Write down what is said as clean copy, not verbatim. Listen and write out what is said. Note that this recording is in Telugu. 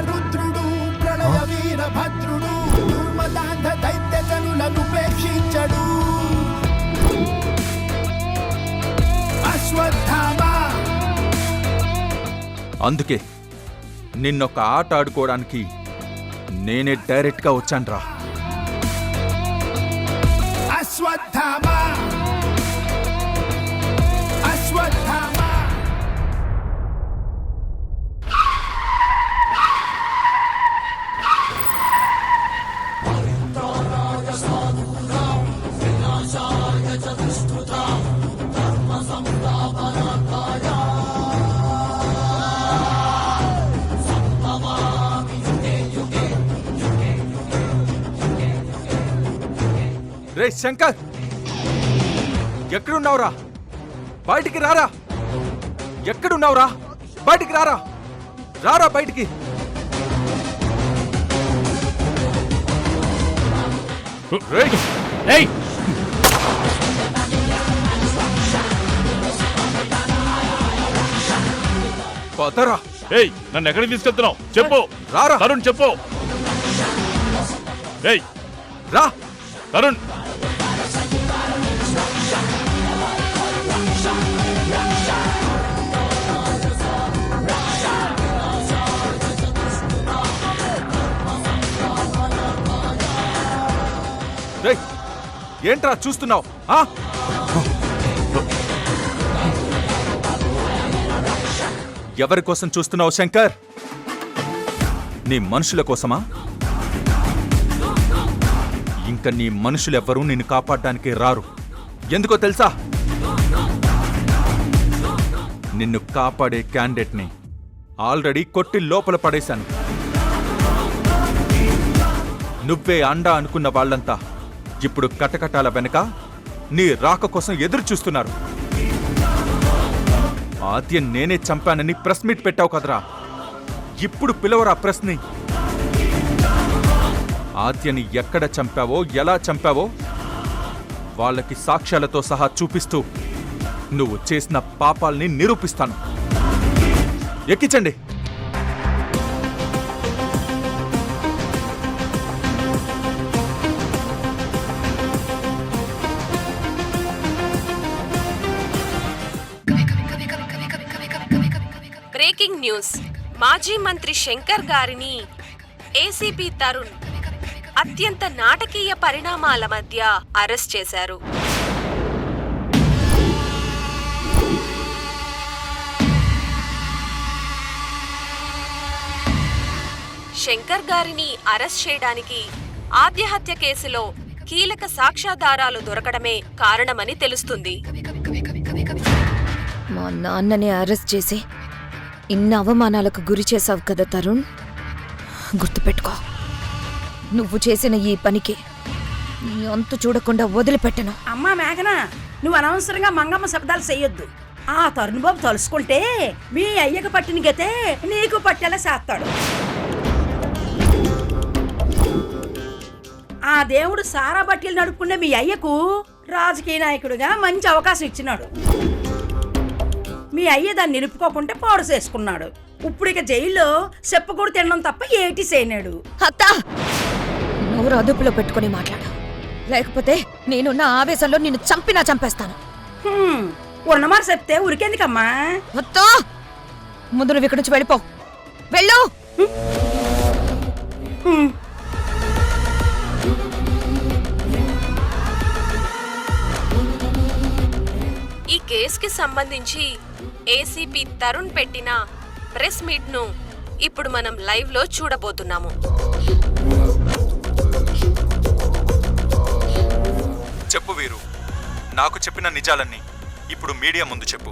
రుద్రుడు ప్రళయ వీరభద్రుడు దుర్మదాంధ దైత్య జనులను ఉపేక్షించడు. అశ్వత్థామ. అందుకే నిన్నొక ఆట ఆడుకోవడానికి నేనే డైరెక్ట్గా వచ్చాన్రా. అశ్వత్థామ. అశ్వత్థామ. రే శంకర్, ఎక్కడున్నావురా? బయటికి రారా. ఎక్కడున్నావురా? బయటికి రారా. రారా బయటికి. పదరా. ఏయ్, నన్ను ఎక్కడికి తీసుకెళ్తున్నావు? చెప్పు. రారా తరుణ్, చెప్పు. ఏయ్ రా తరుణ్. ఏంట్రా చూస్తున్నావు? ఎవరి కోసం చూస్తున్నావు శంకర్? నీ మనుషుల కోసమా? ఇంకా నీ మనుషులెవ్వరూ నిన్ను కాపాడడానికి రారు. ఎందుకో తెలుసా? నిన్ను కాపాడే క్యాండిడేట్ని ఆల్రెడీ కొట్టి లోపల పడేశాను. నువ్వే అండా అనుకున్న వాళ్ళంతా ఇప్పుడు కటకటాల వెనక నీ రాక కోసం ఎదురు చూస్తున్నారు. ఆద్యం నేనే చంపానని ప్రెస్ మీట్ పెట్టావు కదరా. ఇప్పుడు పిలవరా ప్రెస్ని. ఆద్యని ఎక్కడ చంపావో, ఎలా చంపావో వాళ్ళకి సాక్ష్యాలతో సహా చూపిస్తూ నువ్వు చేసిన పాపాల్ని నిరూపిస్తాను. ఎక్కించండి. Breaking news. మాజీ మంత్రి శంకర్ గారిని ఏసీపీ తరుణ్ అత్యంత నాటకీయ పరిణామాల మధ్య అరెస్ట్ చేశారు. శంకర్ గారిని అరెస్ట్ చేయడానికి ఆద్యహత్య కేసులో కీలక సాక్ష్యాధారాలు దొరకడమే కారణమని తెలుస్తుంది. మా నాన్నని అరెస్ట్ చేసి ఇన్ని అవమానాలకు గురి చేశావు కదా తరుణ్. గుర్తుపెట్టుకో, నువ్వు చేసిన ఈ పనికి నీ అంతు చూడకుండా వదిలిపెట్టను. అమ్మా మేఘనా, నువ్వు అనవసరంగా మంగమ్మ శబ్దాలు చెయ్యొద్దు. ఆ తరుణ్ బాబు తలుసుకుంటే మీ అయ్యకు పట్టిన గతే నీకు పట్టేలా చేస్తాడు. ఆ దేవుడు సారా బట్టీలు నడుపుకునే మీ అయ్యకు రాజకీయ నాయకుడిగా మంచి అవకాశం ఇచ్చినాడు. మీ అయ్య దాన్ని నిలుపుకోకుంటే పాడు చేసుకున్నాడు. ఇప్పుడు ఇక జైల్లో చెప్పకూడదు తినడం తప్ప ఏటి చేయనాడు. అత్త, నోరు అదుపులో పెట్టుకుని మాట్లాడు, లేకపోతే నేనున్న ఆవేశంలో నిన్ను చంపినా చంపేస్తాను. ఉన్నమాట చెప్తే ఉరికెందుకమ్మా? అత్తా, ముందు నువ్వు ఇక్కడి నుంచి వెళ్ళిపో. వెళ్ళు. ఈ కేసుకి సంబంధించి ఏసీపీ తరుణ్ పెట్టిన ప్రెస్ మీట్ ను ఇప్పుడు మనం లైవ్ లో చూడబోతున్నాము. చెప్పు వీరు, నాకు చెప్పిన నిజాలన్నీ ఇప్పుడు మీడియా ముందు చెప్పు.